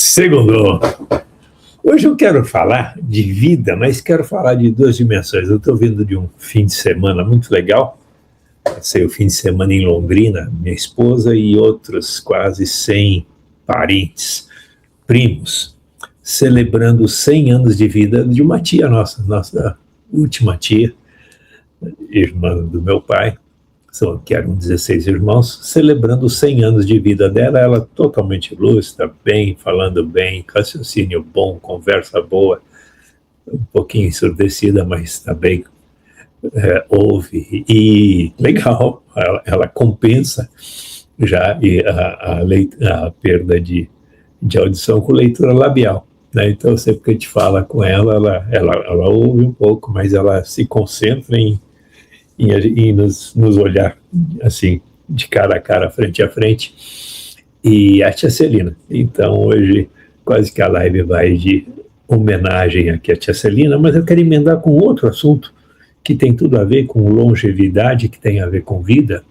Segundo, hoje eu quero falar de vida, mas quero falar de duas dimensões. Eu estou vindo de um fim de semana muito legal. Passei o fim de semana em Londrina, minha esposa e outros quase 100 parentes, primos, celebrando 100 anos de vida de uma tia nossa última tia, irmã do meu pai, que eram 16 irmãos, celebrando os 100 anos de vida dela, ela totalmente lúcida, bem, falando bem, raciocínio bom, conversa boa, um pouquinho ensurdecida, mas também ouve, e legal, ela compensa já a perda de audição com leitura labial, né? Então sempre que a gente fala com ela ouve um pouco, mas ela se concentra em nos olhar assim, de cara a cara, frente a frente, e a tia Celina. Então hoje quase que a live vai de homenagem aqui à tia Celina, mas eu quero emendar com outro assunto que tem tudo a ver com longevidade, que tem a ver com vida,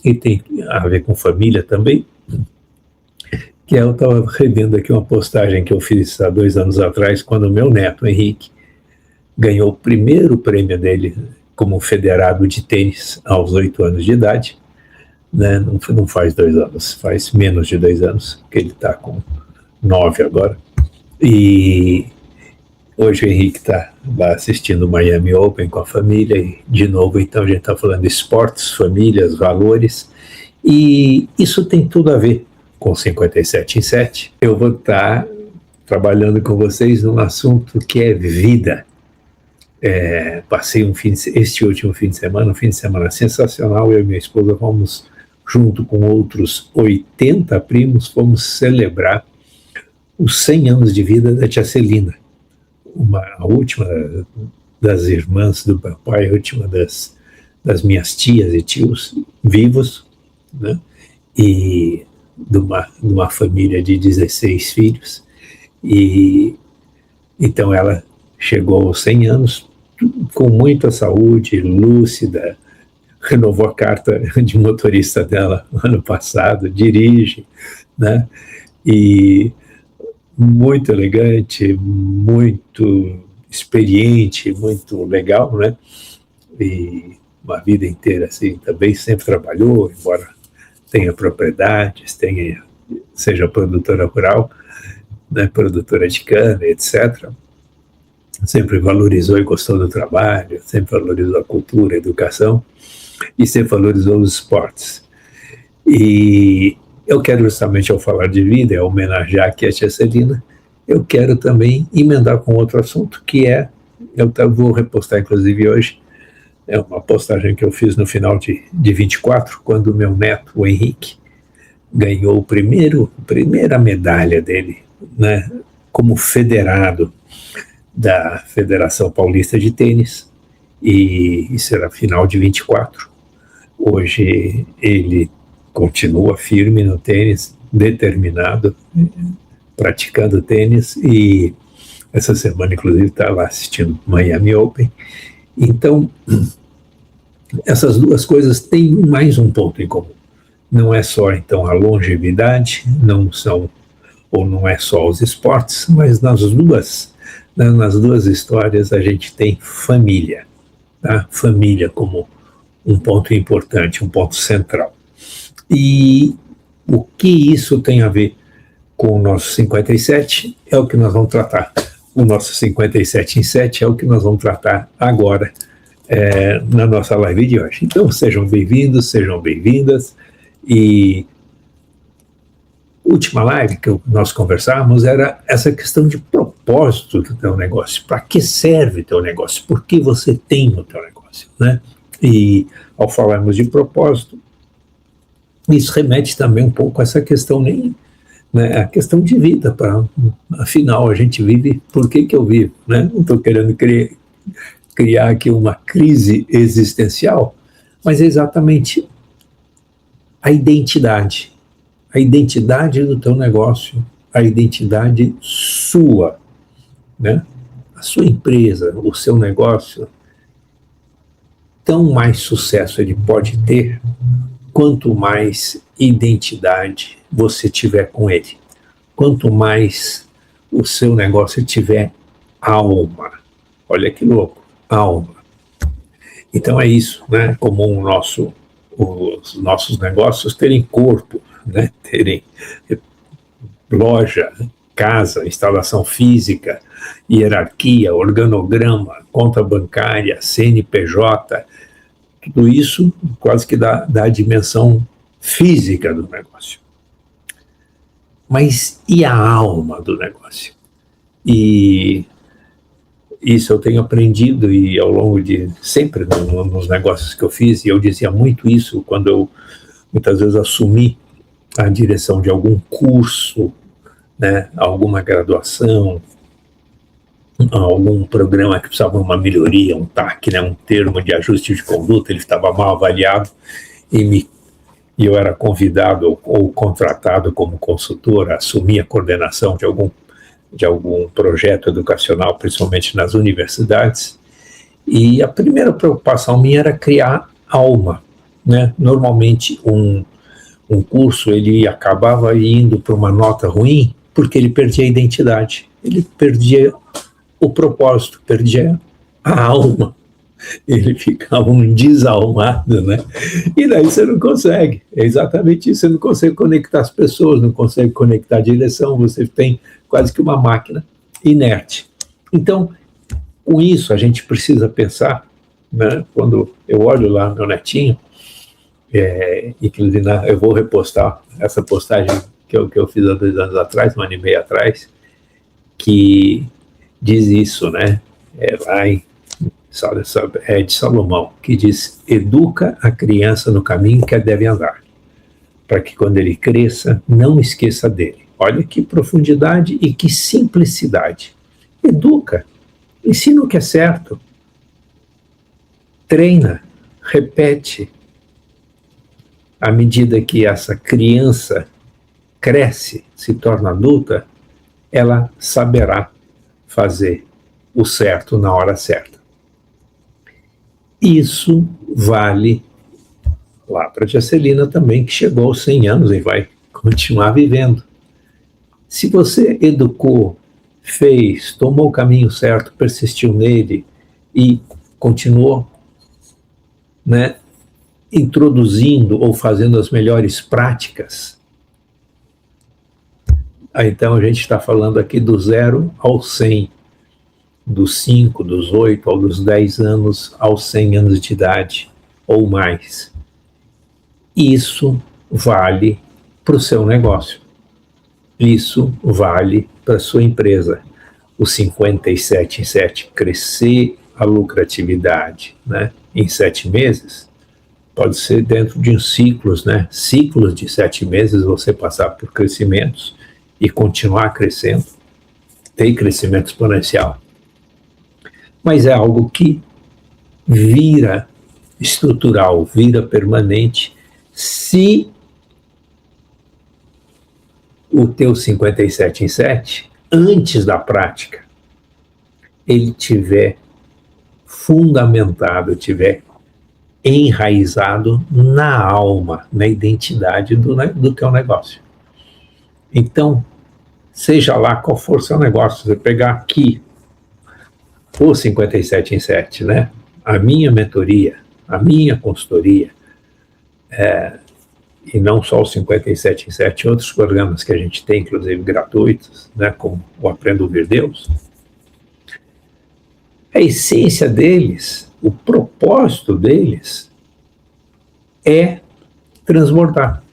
e tem a ver com família também, que eu estava revendo aqui uma postagem que eu fiz há 2 anos atrás, quando o meu neto, Henrique, ganhou o primeiro prêmio dele como federado de tênis aos 8 anos de idade, né? Não faz 2 anos, faz menos de 2 anos, que ele está com 9 agora, e hoje o Henrique está lá assistindo o Miami Open com a família, e de novo, então, a gente está falando de esportes, famílias, valores, e isso tem tudo a ver com 57 em 7. Eu vou estar trabalhando com vocês num assunto que é vida. Passei este último fim de semana, um fim de semana sensacional. Eu e minha esposa fomos, junto com outros 80 primos, fomos celebrar os 100 anos de vida da tia Celina, a última das irmãs do papai, a última das minhas tias e tios vivos, né? E de uma família de 16 filhos. E então ela chegou aos 100 anos com muita saúde, lúcida, renovou a carta de motorista dela ano passado, dirige, né? E muito elegante, muito experiente, muito legal, né? E uma vida inteira assim, também sempre trabalhou, embora tenha propriedades, seja produtora rural, né, produtora de cana, etc. Sempre valorizou e gostou do trabalho, sempre valorizou a cultura, a educação, e sempre valorizou os esportes. E eu quero justamente, ao falar de vida, homenagear aqui a tia Celina, eu quero também emendar com outro assunto, que eu vou repostar inclusive hoje, é uma postagem que eu fiz no final de 24, quando o meu neto, o Henrique, ganhou a primeira medalha dele, né, como federado da Federação Paulista de Tênis, e isso era final de 24. Hoje ele continua firme no tênis, determinado, praticando tênis, e essa semana, inclusive, está lá assistindo Miami Open. Então, essas duas coisas têm mais um ponto em comum. Não é só, então, a longevidade, não é só os esportes, mas nas duas histórias a gente tem família, tá? Família como um ponto importante, um ponto central. E o que isso tem a ver com o nosso 57 é o que nós vamos tratar. O nosso 57 em 7 é o que nós vamos tratar agora na nossa live de hoje. Então sejam bem-vindos, sejam bem-vindas. E última live que nós conversávamos era essa questão de propósito do teu negócio. Para que serve o teu negócio? Por que você tem o teu negócio, né? E ao falarmos de propósito, isso remete também um pouco a essa questão, né, a questão de vida. Afinal, a gente vive, por que eu vivo, né? Não estou querendo criar aqui uma crise existencial, mas é exatamente a identidade do teu negócio, a identidade sua, né? A sua empresa, o seu negócio, tão mais sucesso ele pode ter quanto mais identidade você tiver com ele. quanto mais o seu negócio tiver alma. Olha que louco, alma. Então é isso, né? Comum os nossos negócios terem corpo, né? Terem loja, casa, instalação física, hierarquia, organograma, conta bancária, CNPJ, tudo isso quase que dá a dimensão física do negócio. Mas e a alma do negócio? E isso eu tenho aprendido e ao longo de sempre nos negócios que eu fiz, e eu dizia muito isso quando eu muitas vezes assumi a direção de algum curso, né, alguma graduação, algum programa que precisava de uma melhoria, um TAC, né, um termo de ajuste de conduta, ele estava mal avaliado e eu era convidado ou contratado como consultor a assumir a coordenação de algum projeto educacional, principalmente nas universidades, e a primeira preocupação minha era criar alma, né? Normalmente um curso ele acabava indo para uma nota ruim porque ele perdia a identidade, ele perdia o propósito, perdia a alma, ele ficava um desalmado, né? E daí você não consegue, é exatamente isso, você não consegue conectar as pessoas, não consegue conectar a direção, você tem quase que uma máquina inerte. Então, com isso a gente precisa pensar, né? Quando eu olho lá meu netinho, inclusive eu vou repostar essa postagem que eu fiz há 2 anos atrás, 1 ano e meio atrás, que diz isso, né? Lá é de Salomão, que diz: educa a criança no caminho que deve andar, para que quando ele cresça, não esqueça dele. Olha que profundidade e que simplicidade. Educa, ensina o que é certo, treina, repete. À medida que essa criança cresce, se torna adulta, ela saberá fazer o certo na hora certa. Isso vale lá para a tia Celina também, que chegou aos 100 anos e vai continuar vivendo. Se você educou, fez, tomou o caminho certo, persistiu nele e continuou, né, introduzindo ou fazendo as melhores práticas, então a gente está falando aqui do 0 ao 100, dos 5, dos 8 ou dos 10 anos aos 100 anos de idade ou mais. Isso vale para o seu negócio. Isso vale para a sua empresa. O 57 em 7, crescer a lucratividade, né, em 7 meses, pode ser dentro de ciclos, né, ciclos de 7 meses, você passar por crescimentos e continuar crescendo, ter crescimento exponencial. Mas é algo que vira estrutural, vira permanente, se o teu 57 em 7, antes da prática, ele tiver fundamentado, tiver enraizado na alma, na identidade do teu negócio. Então, seja lá qual for seu negócio, você pegar aqui o 57 em 7, né? A minha mentoria, a minha consultoria, e não só o 57 em 7, outros programas que a gente tem, inclusive gratuitos, né, como o Aprenda a Ouvir Deus, a essência deles, o propósito deles é transbordar.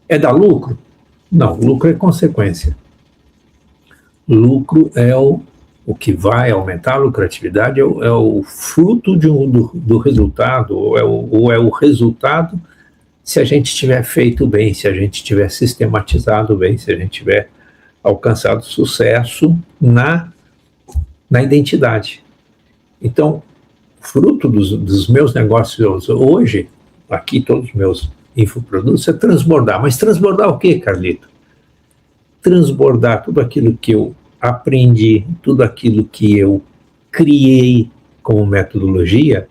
É dar lucro? Não, lucro é consequência. Lucro é o que vai aumentar a lucratividade, é o fruto do resultado, ou é o resultado se a gente tiver feito bem, se a gente tiver sistematizado bem, se a gente tiver alcançado sucesso na identidade. Então, fruto dos meus negócios hoje, aqui todos os meus infoprodutos, é transbordar. Mas transbordar o quê, Carlito? Transbordar tudo aquilo que eu aprendi, tudo aquilo que eu criei como metodologia,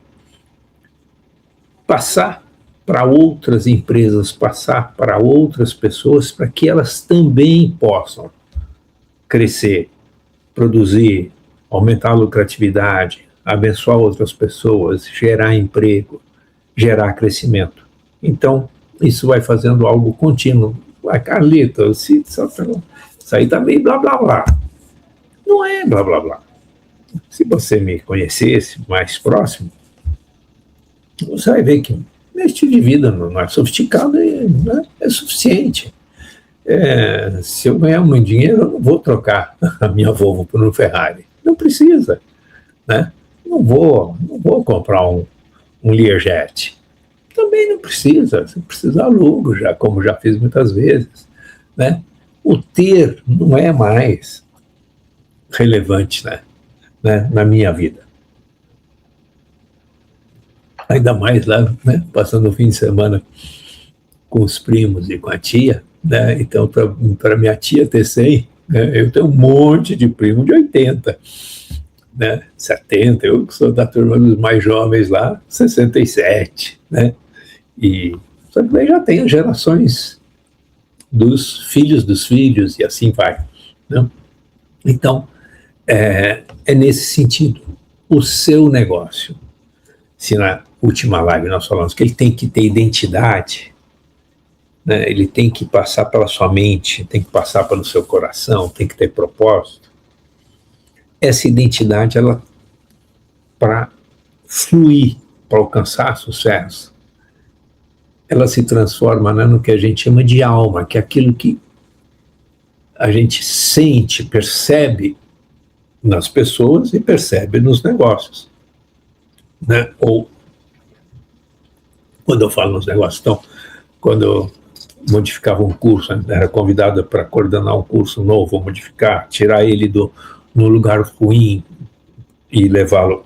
passar para outras empresas, passar para outras pessoas, para que elas também possam crescer, produzir, aumentar a lucratividade, abençoar outras pessoas, gerar emprego, gerar crescimento. Então, isso vai fazendo algo contínuo. Carlito, isso aí tá meio blá blá blá. Não é blá blá blá. Se você me conhecesse mais próximo, você vai ver que meu estilo de vida não é sofisticado, é suficiente. Se eu ganhar muito dinheiro, eu não vou trocar a minha Volvo por um Ferrari. Não precisa, né? Não vou comprar um Learjet. Também não precisa. Se precisar, alugo, como já fiz muitas vezes, né? O ter não é mais relevante, né, na minha vida. Ainda mais lá, né, passando o fim de semana com os primos e com a tia, né? Então, para minha tia ter 100, né, eu tenho um monte de primo de 80, né, 70, eu que sou da turma dos mais jovens lá, 67, né? E só que daí já tem as gerações dos filhos e assim vai, né? Então, é nesse sentido, o seu negócio, se na última live nós falamos que ele tem que ter identidade, né, ele tem que passar pela sua mente, tem que passar pelo seu coração, tem que ter propósito. Essa identidade, ela, para fluir, para alcançar sucesso, ela se transforma, né, no que a gente chama de alma, que é aquilo que a gente sente, percebe nas pessoas e percebe nos negócios, né? Ou, quando eu falo nos negócios, então, quando eu modificava um curso, era convidado para coordenar um curso novo, modificar, tirar ele no lugar ruim e levá-lo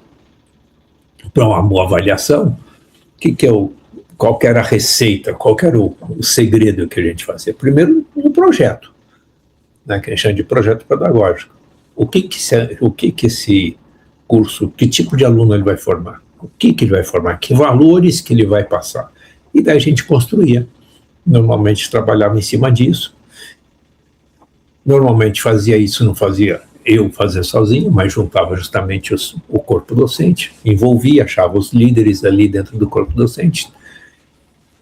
para uma boa avaliação, qual que era a receita, qual que era o segredo que a gente fazia? Primeiro, um projeto, né, que a gente chama de projeto pedagógico. O que esse curso, que tipo de aluno ele vai formar? O que ele vai formar? Que valores que ele vai passar? E daí a gente construía. Normalmente trabalhava em cima disso. Normalmente fazia isso, não fazia eu fazer sozinho, mas juntava justamente o corpo docente, envolvia, achava os líderes ali dentro do corpo docente,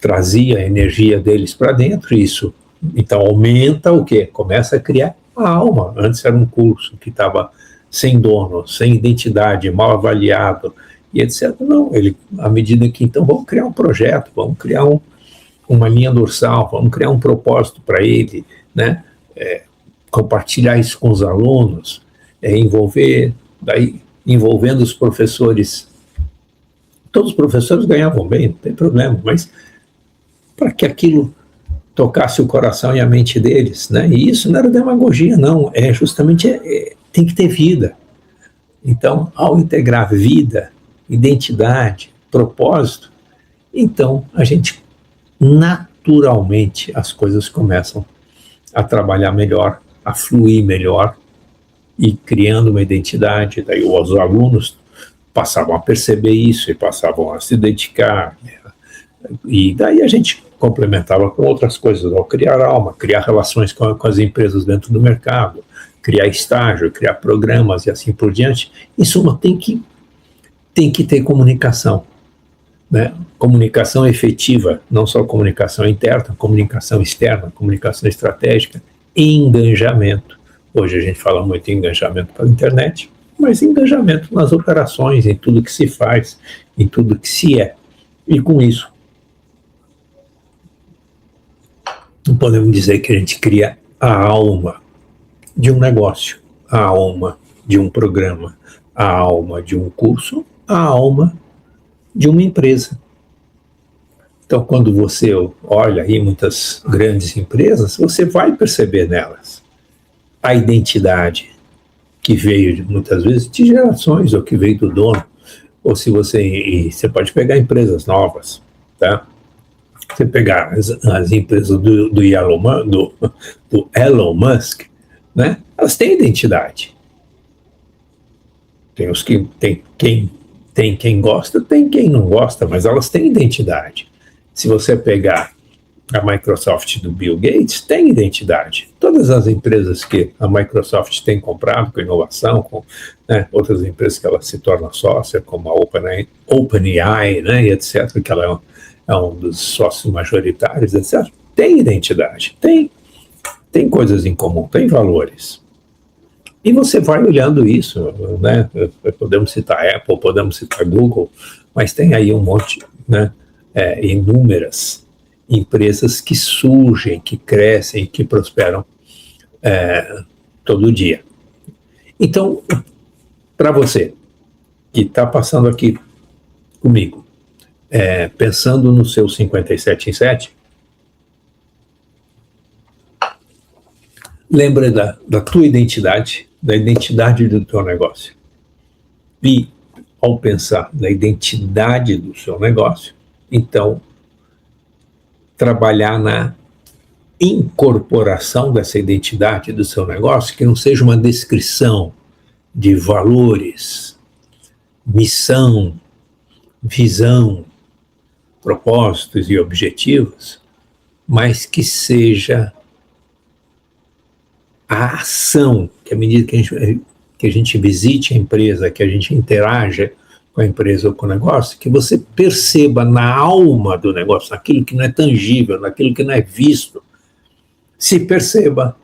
trazia a energia deles para dentro, isso então aumenta o quê? Começa a criar a alma. Antes era um curso que estava sem dono, sem identidade, mal avaliado e etc. Não, à medida que então vamos criar um projeto, vamos criar uma linha dorsal, vamos criar um propósito para ele, né? Compartilhar isso com os alunos, envolvendo os professores. Todos os professores ganhavam bem, não tem problema, mas para que aquilo tocasse o coração e a mente deles, né? E isso não era demagogia, não, tem que ter vida. Então, ao integrar vida, identidade, propósito, então a gente naturalmente as coisas começam a trabalhar melhor, a fluir melhor e criando uma identidade. Daí os alunos passavam a perceber isso e passavam a se dedicar, e daí a gente complementava com outras coisas, ao criar alma, criar relações com as empresas dentro do mercado, criar estágio, criar programas e assim por diante. Em suma, tem que ter comunicação, né? Comunicação efetiva, não só comunicação interna, comunicação externa, comunicação estratégica, engajamento. Hoje a gente fala muito em engajamento pela internet, mas engajamento nas operações, em tudo que se faz, em tudo que se é. E com isso, não podemos dizer que a gente cria a alma de um negócio, a alma de um programa, a alma de um curso, a alma de uma empresa. Então, quando você olha aí muitas grandes empresas, você vai perceber nelas a identidade que veio muitas vezes de gerações, ou que veio do dono, ou se você pode pegar empresas novas, tá? Você pegar as empresas do Elon Musk, né? Elas têm identidade. Tem os que tem quem gosta, tem quem não gosta, mas elas têm identidade. Se você pegar a Microsoft do Bill Gates, tem identidade. Todas as empresas que a Microsoft tem comprado com inovação, com, né, outras empresas que ela se torna sócia, como a OpenAI, né, e etc., que ela é um dos sócios majoritários, etc., tem identidade, tem coisas em comum, tem valores. E você vai olhando isso, né? Podemos citar Apple, podemos citar Google, mas tem aí um monte, né, inúmeras empresas que surgem, que crescem, que prosperam todo dia. Então, para você que está passando aqui comigo, pensando no seu 57 em 7, lembra da tua identidade, da identidade do teu negócio. E, ao pensar na identidade do seu negócio, então, trabalhar na incorporação dessa identidade do seu negócio, que não seja uma descrição de valores, missão, visão, propósitos e objetivos, mas que seja a ação, que à medida que a gente visite a empresa, que a gente interaja com a empresa ou com o negócio, que você perceba na alma do negócio, naquilo que não é tangível, naquilo que não é visto, se perceba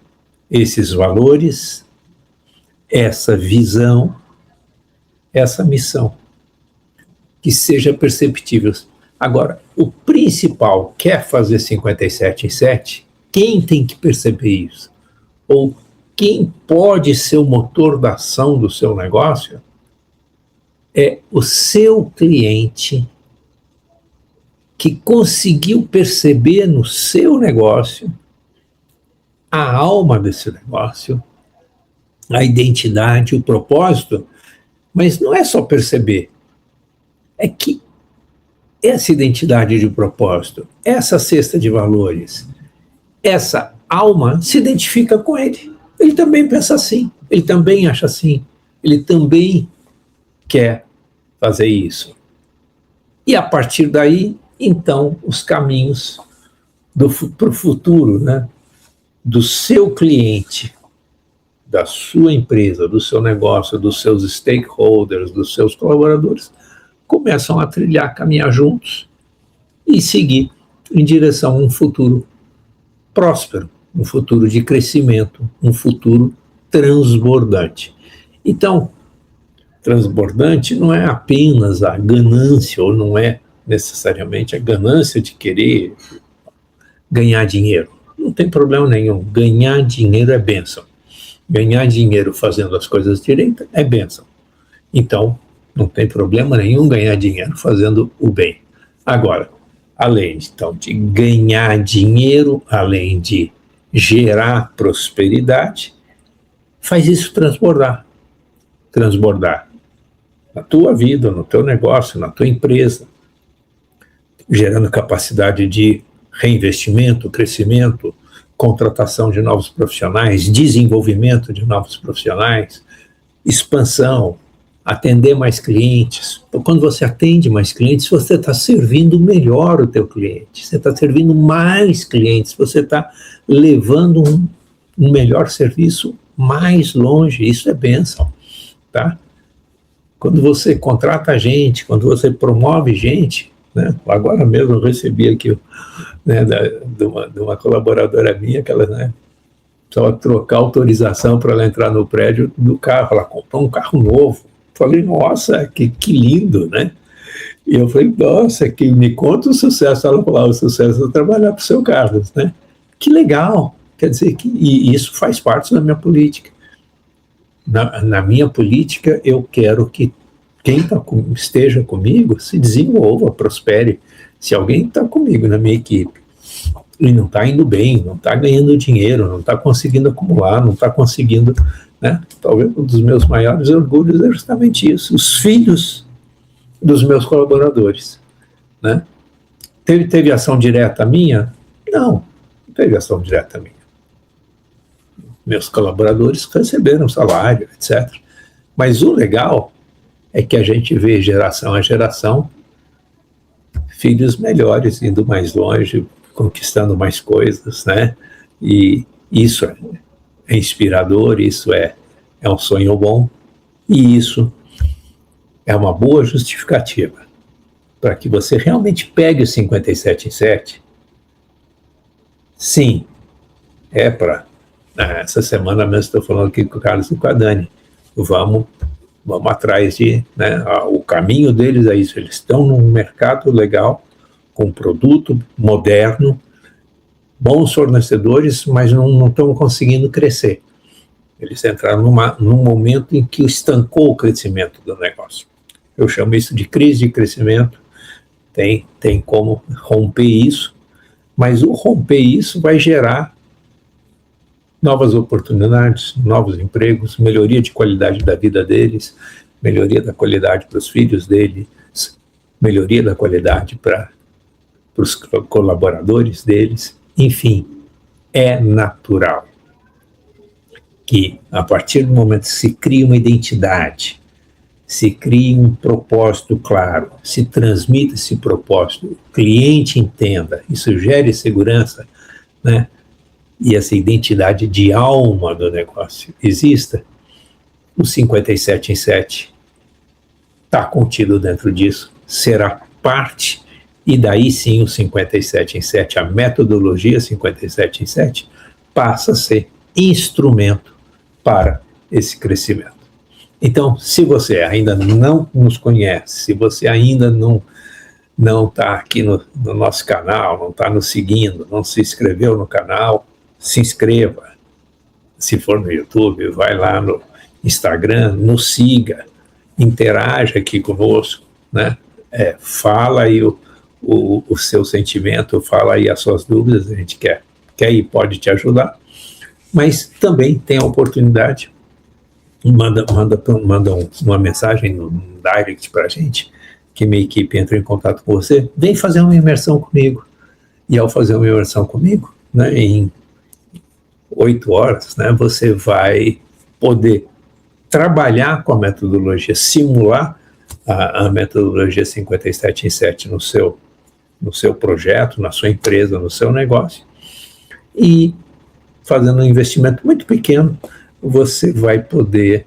esses valores, essa visão, essa missão, que seja perceptível. Agora, o principal, quer fazer 57 em 7, quem tem que perceber isso? Ou quem pode ser o motor da ação do seu negócio é o seu cliente que conseguiu perceber no seu negócio a alma desse negócio, a identidade, o propósito, mas não é só perceber, é que essa identidade de propósito, essa cesta de valores, essa alma se identifica com ele. Ele também pensa assim, ele também acha assim, ele também quer fazer isso. E a partir daí, então, os caminhos para o futuro, né, do seu cliente, da sua empresa, do seu negócio, dos seus stakeholders, dos seus colaboradores, começam a trilhar, caminhar juntos e seguir em direção a um futuro próspero, um futuro de crescimento, um futuro transbordante. Então, transbordante não é apenas a ganância, ou não é necessariamente a ganância de querer ganhar dinheiro. Não tem problema nenhum. Ganhar dinheiro é bênção. Ganhar dinheiro fazendo as coisas direito é bênção. Então, não tem problema nenhum ganhar dinheiro fazendo o bem. Agora, além então, de ganhar dinheiro, além de gerar prosperidade, faz isso transbordar. Transbordar na tua vida, no teu negócio, na tua empresa, gerando capacidade de reinvestimento, crescimento, contratação de novos profissionais, desenvolvimento de novos profissionais, expansão, atender mais clientes. Quando você atende mais clientes, você está servindo melhor o teu cliente, você está servindo mais clientes, você está levando um melhor serviço mais longe. Isso é bênção, tá? Quando você contrata gente, quando você promove gente, né? Agora mesmo eu recebi aqui, né, de uma colaboradora minha, que ela, né, precisava trocar autorização para ela entrar no prédio do carro, ela comprou um carro novo. Falei, nossa, que lindo, né? E eu falei, nossa, que me conta o sucesso. Ela falou, o sucesso é trabalhar para o seu Carlos, né? Que legal. Quer dizer, e isso faz parte da minha política. Na minha política, eu quero que quem esteja comigo se desenvolva, prospere. Se alguém está comigo na minha equipe e não está indo bem, não está ganhando dinheiro, não está conseguindo acumular, não está conseguindo, né? Talvez um dos meus maiores orgulhos é justamente isso, os filhos dos meus colaboradores, né? Teve ação direta minha? Não teve ação direta minha. Meus colaboradores receberam salário, etc. Mas o legal é que a gente vê geração a geração filhos melhores, indo mais longe, conquistando mais coisas, né? E isso é inspirador, isso é um sonho bom, e isso é uma boa justificativa para que você realmente pegue o 57 em 7. Sim, é para... essa semana mesmo estou falando aqui com o Carlos e com a Dani. Vamos atrás de... Né, o caminho deles é isso. Eles estão num mercado legal, com produto moderno, bons fornecedores, mas não estão conseguindo crescer. Eles entraram num momento em que estancou o crescimento do negócio. Eu chamo isso de crise de crescimento. Tem como romper isso, mas o romper isso vai gerar novas oportunidades, novos empregos, melhoria de qualidade da vida deles, melhoria da qualidade para os filhos deles, melhoria da qualidade para os colaboradores deles. Enfim, é natural que, a partir do momento que se cria uma identidade, se cria um propósito claro, se transmita esse propósito, o cliente entenda, isso gere segurança, né? E essa identidade de alma do negócio exista, o 57 em 7 está contido dentro disso, será parte, e daí sim o 57 em 7, a metodologia 57 em 7, passa a ser instrumento para esse crescimento. Então, se você ainda não nos conhece, se você ainda não está aqui no nosso canal, não está nos seguindo, não se inscreveu no canal, se inscreva. Se for no YouTube, vai lá no Instagram, nos siga, interaja aqui conosco, né? Fala aí o seu sentimento, fala aí as suas dúvidas, a gente quer e pode te ajudar, mas também tem a oportunidade, manda uma mensagem no direct para a gente, que minha equipe entra em contato com você, vem fazer uma imersão comigo, e ao fazer uma imersão comigo, né, em 8 horas, né, você vai poder trabalhar com a metodologia, simular a metodologia 57 em 7 no seu projeto, na sua empresa, no seu negócio, e fazendo um investimento muito pequeno, você vai poder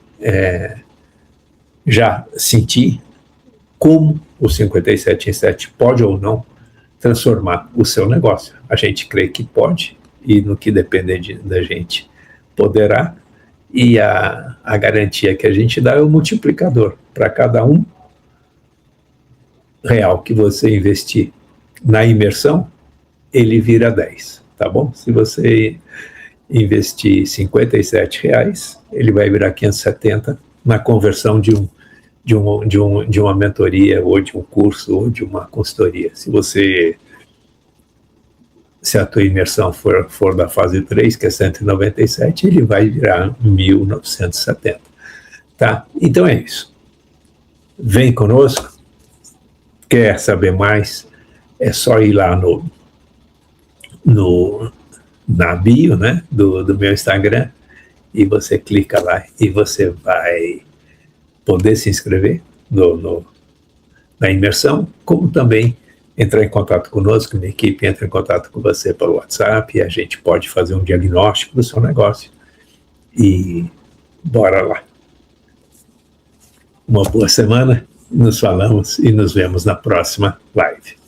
já sentir como o 57 em 7 pode ou não transformar o seu negócio. A gente crê que pode, e no que depender da gente, poderá, e a garantia que a gente dá é o multiplicador. Para cada R$1 que você investir na imersão, ele vira 10, tá bom? Se você investir R$57, ele vai virar 570 na conversão de uma mentoria, ou de um curso, ou de uma consultoria. Se a tua imersão for da fase 3, que é 197, ele vai virar 1.970, tá? Então é isso. Vem conosco. Quer saber mais? É só ir lá na bio, né, do meu Instagram, e você clica lá e você vai poder se inscrever na imersão, como também entrar em contato conosco, minha equipe entra em contato com você pelo WhatsApp, e a gente pode fazer um diagnóstico do seu negócio. E bora lá. Uma boa semana, nos falamos e nos vemos na próxima live.